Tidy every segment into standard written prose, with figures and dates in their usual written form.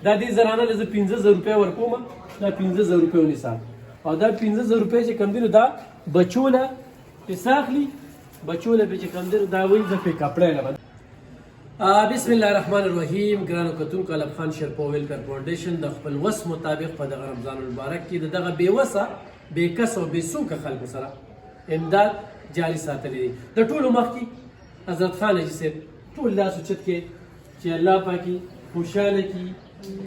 دا دې زرانه له زه 15000 روپۍ ورکوم دا 15000 روپۍ ونیسه او دا 15000 روپۍ چې کوم دي نو دا بچو له پیسه اخلي بچو له چې کوم دي دا وایي زه پې کپړی له بسم الله الرحمن الرحیم ګرانو کتونکو علب خان شرپو ویلفیر فاونډیشن د خپل وس مطابق په دغه رمضان المبارک کې د دغه بېوسه بېکسه او بېڅوکه خلکو سره امداد جاري ساتلی دی د ټولو مخکې حضرت خان حاجي صاحب ټول لاس اوچت کې چې الله پاکي خوشحاله کړي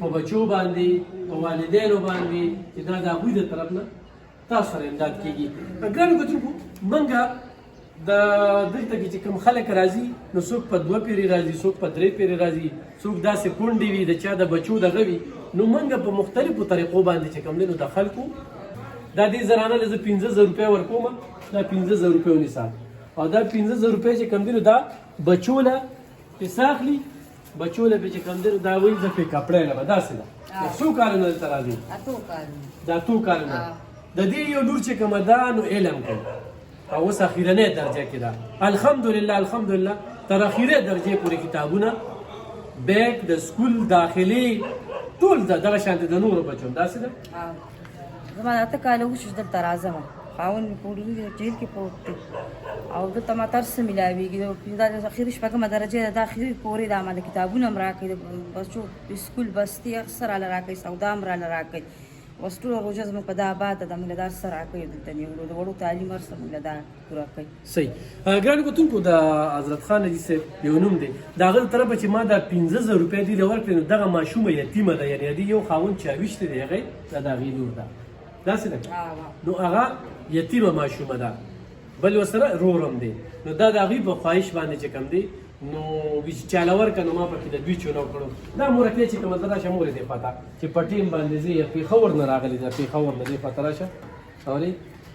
په بچو باندې په والدینو باندې چې دا د هغوی د طرف نه تاسو سره امداد کېږي ګرانو کتونکو موږ د دلته کې چې کوم خلک راځي نو څوک په 2 پیرې راځي څوک په 3 پیرې راځي څوک داسې کونډې وي د چا د بچو دغه وي نو موږ په مختلفو طریقو باندې چې کوم دی نو د خلکو دا دې زرانه له زه 15000 روپۍ ورکوم دا 15000 روپۍ ونیسه او دا 15000 روپۍ چې کوم دی نو دا بچو له پیسه اخلي بچو له چې کوم دی دا وایي زه پې کپړی له به داسې ده څو کالونه دلته راځي دا 2 کالونه د دې یو لور چې کومه ده نو علم کوي او اوس اخیرنۍ درجه کې ده الحمدلله الحمدلله تر اخیری درجې پورې کتابونه بیگ د سکول داخلي ټول دغه شانتې د نورو بچو داسې ده زما د 8 کاله وشو دلته راځم خاوند مې په جیل کې پروت دی او دلته ما تر څه میلاویږي دا د اخري شپږمه درجه ده د اخري پورې دا ما د کتابونه هم راکوي د بچو سکول بستي اکثر راله راکوي سودا هم راله راکوي اوس ټوله روژه زموږ په دا آباد ده د موږ له دا سره راکوي دلته نیولو د وړو تعلیم هر څه موږ له دا پوره کوي صحیح ګرانو کتونکو د حضرت خان حاجي صاحب یو نوم دی د هغه له طرفه چې ما دا 15000 روپۍ دې ورکړې نو دغه ماشومه یتیمه ده یعنې د یو خاوند چې اویشتې دی هغې دا د هغې لور ده داسې ده نو هغه یتیمه ماشومه ده بل ورسره رور هم دی نو دا د هغوی په خواهش باندې چې کوم دی نو چاله ورکړه نو ما پکې د دوی چونو کړو دا مورکۍ چې کومه ده راشه مورې دې خواته چې په ټیم باندې زه یې پېښور نه راغلی ده پېښور نه دې خواته راشه اورې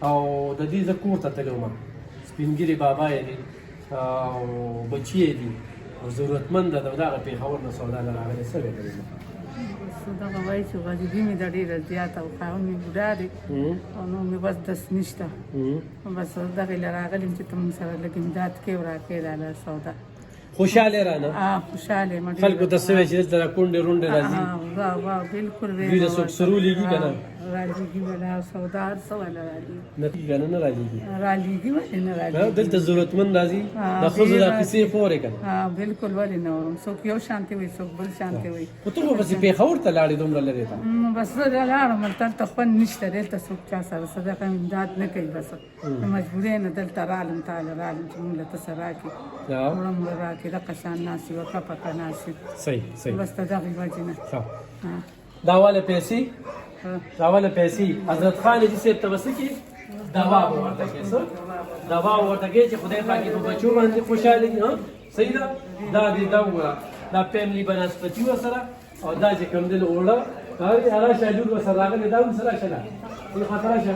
او د دې زه کور ته تللی وم سپین ږیري بابا یې دي او بچي یې دي او ضرورتمنده ده دغه پېښور نه سودا نه راغلی څه ویې کوي دغه وایي چې غریبي مې د ډېره زیاته او خاوند مې بوډا دی او نو مې بس دس نشته بس دغې له راغلم چې ته مونږ سره لږ امداد کوې او راکوې دا له سودا خوشحاله رانه خوشحاله یم خلکو ته څه وایي چې دلته را کونډې رونډې راځي بالکل دوی د څوک سرولیږي که نه رالیږي ولا سودا هر څه ولا رالیږي نه کېږي که نه نه رالیږي رالیږي ولې نه رالیږي دلته ضرورتمند راځي د ښځو دا کیسې خورې که نه بالکل ولې نه اورم څوک یو شانتې وایي څوک بل شانتې وایي خو ته خو پسې پېښور ته لاړې دومره لرې ته بس زه لاړم دلته خوند نشته دلته څوک چا سره صدقه امداد نه کوي بس د مجبورۍ نه دلته رالم تاله رالم چې مونږ له ته سره راکړي وړه موږ راکړي دغه شان ناست یوه کپکه ناست صحیح صحیح بس د دغې وجې نه دا واله پیسې دا واله پیسې حضرت خان حاجي صاحب ته به څه کړي دوا به ورته کړي څه دوا به ورته کړي چې خدای پاک یې په بچو باندې خوشحاله کړي صحیح ده دا دې دا وګوره دا فیملي بنسپتي ورسره او دا چې کوم دی نو اوړه راشه لور ورسره راغلی دا هم څه راشه ده دې خواته راشه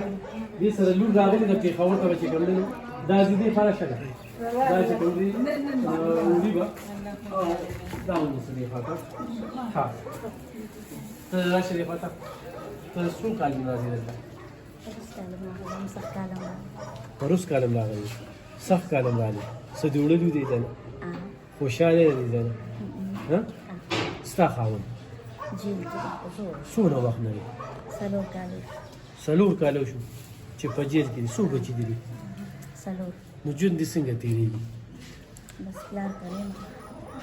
دې سره لور راغلې ده پېښور ته به چې کوم دی نو دا دې دې خوا راشه ده دا چې کوم دی وړي به دا ونیسه دې خواته ها ته راشه دې خواته ته څو کالونه راځې دلته روس کالم راغلی سخت کالم راغلی څه دې وړلي دي ځای نه خوشحاله دی ځای نه ستا خاوند څومره وخت نه دی 4 کاله شو چې په جیل کې دي څو بچي دي نو ژوند دې څنګه تېرېږي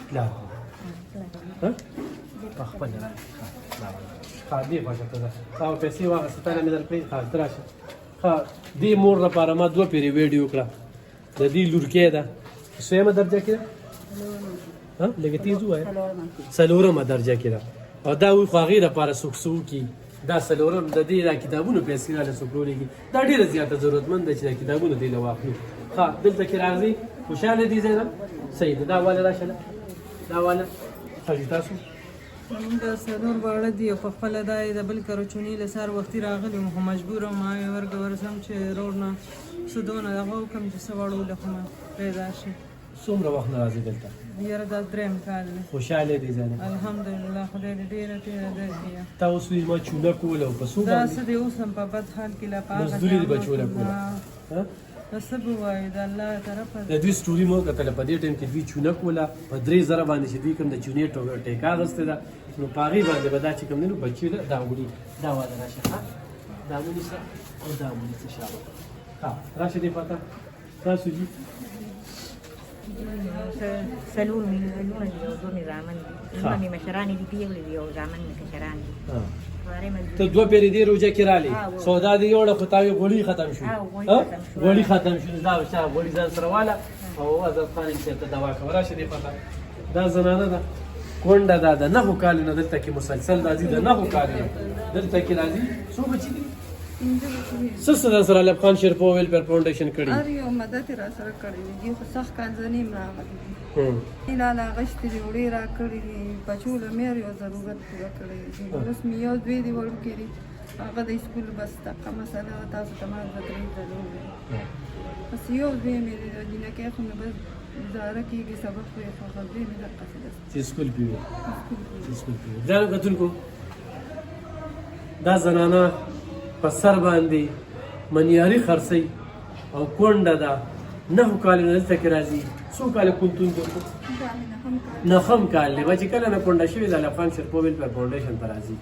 پلار په خپله ښه دې خوښه ته ده او پیسې واخېسته تا نه مې درکړې ښه ته راشه ښه دې مور لپاره ما 2 پیرې ویډیو کړه د دې لورکۍ ده څویمه درجه کې ده لږ تیز ووایه 4مه درجه کې ده او دا وایي خو هغې لپاره څوک څه وکړي دا 4م د دې دا کتابونو پیسې راله څوک راولېږي دا ډېره زیاته ضرورتمند ده چې دا کتابونه دې له واخلي ښه دلته کې راځئ خوشحاله دي ځای نه صحیح ده دا واله راشه ده دا واله ښځې تاسو موږ څلور واړه دي او په خپله دا یې د بل کرچوني له سهار وختي راغلي وم خو مجبوره وم ما یې ورسم چې روډ نه څه دونه دغه وکړم چې څه واړو له خو مه پیدا شي څومره وخت نه راځي دلته یاره دا 3 کال دی خوشحاله دي ځای نه الحمدلله خدای دې ډېره درکړي تا اوس وایي ما چونه کوله او په څو دا څه دی اوس هم په بد حال کې لا په هغه مزدوري دې بچو له کوله دا څه به وایو د الله طرفه د دوی سټوري مو کتله په دې ټایم کې دوی چونه کوله په 3000 باندې چې دوی کوم د چونې ټیکا اخیستې ده نو په هغې باندې به دا چې کوم دی نو بچي له دا وړي دا واده راشه ښه دا ونیسه او دا ونیسه شابه ښه راشه دې خوا ته تاسو جي څلور میلیونونه دي او دوه مې زامن دي دوه مې مشرانې دي پیغلې دي او زامن مې کشران دي ته دوه پیرې دې روژه کې رالې سودا دې یوړه خو تاوې غوړي ختم شو غوړي ختم شو دا چا غوړي ځان سره واله او عزت خان یې چېرته دوا کوه راشه دې خوا ته دا زنانه ده کونډه ده د نهو کالو نه دلته کې مسلسل راځي د نهو کالو نه دلته کې راځي څو بچي دي څه څه در سره ایوب خان شیرپور ویلفیر فاونډیشن کړي هر یو مدد یې را سره کړی دی خو سخت کانځنې هم راغلي دي لاله غشتې دي وړې را کړي دي بچو له مې یو ضرورت پوره کړی دی اوس مې یو دوی دي وړوکي دي هغه د سکول بس دقه مسله ده تاسو ته ما درې ضرور دی بس یو دوی مې د جنکۍ خو مې بس اداره کېږي سبق ویې خو دوی مې دقسې ده چې سکول پیوي ځانو کتونکو دا زنانه په سر باندې منیاري خرڅوي او کونډه ده نهو کالو نه دلته کې راځي څو کاله کلتون جوړ نهم کال دی به چې کله نه کونډه شوې د ایوب خان شیرپور ویلفیر فاونډیشن ته راځي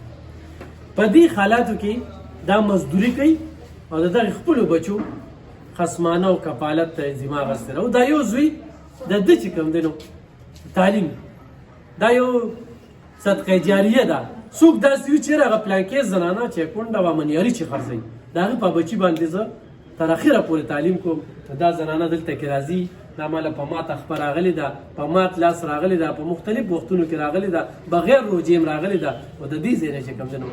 په دې حالاتو کې دا مزدوري کوي او د دغې خپلو بچو خصمانه او کفالت ته یې ذمه اخیستې ده او دا یو زوی د ده چې کوم دی نو تعلیم دا یو صدقه جاریه ده څوک داسې وي چې هغه پلانکې زنانه چې کونډه وه منیاري چې خرڅوي د هغې په بچي باندې زه تر اخره پورې تعلیم کوم دا زنانه دلته کې راځي دا ماله په مات اخبه راغلې ده په مات لاس راغلې ده په مختلف وختونو کې راغلې ده بغیر روجې هم راغلې ده او د دې ځای نه چې کوم دی نو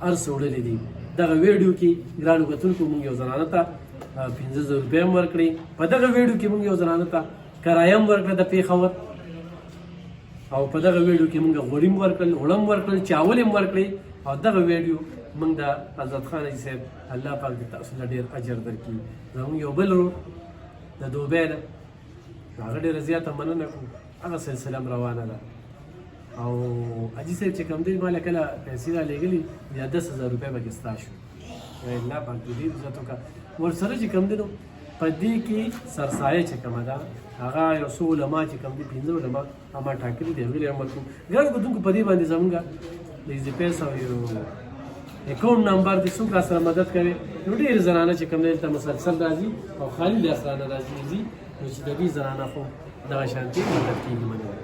هر څه وړلې دي دغه ویډیو کې ګرانو کتونکو مونږ یو زنانه ته 15,000 روپۍ هم ورکړې په دغه ویډیو کې مونږ یو زنانه ته کرایه هم ورکړه د پېښور او په دغه ویډیو کې مونږ غوړي هم ورکړل اوړه هم ورکړل چاول هم ورکړې او دغه ویډیو مونږ د عزت خان حاجي صاحب الله پاک دې تاسو له ډېر اجر درکړي زموږ یو بل ورور د دوبۍ ده هغه ډېره زیاته مننه کوم هغه سلسله هم روانه ده او حاجي صاحب چې کوم دی ما له کله پیسې رالېږلي بیا 10,000 روپۍ پکې ستا شو الله پاک دې ډېر عزت وکړه ورسره چې کوم دی نو په دې کې سرسایه چې کومه ده هغه یو څو علما چې کوم دي 15 علما هغه ټاکلي دي هغوی عمل کوم ګڼ کتونکو په دې باندې زموږ د اضافه او یو اکاونټ نمبر دې څوک را سره مدد کوي نو ډېر زنانه چې کوم دی دلته مسلسل راځي او خالي لاس رانه راځي نو چې د دې زنانه خو دغه شانتي مدد کېږي مننه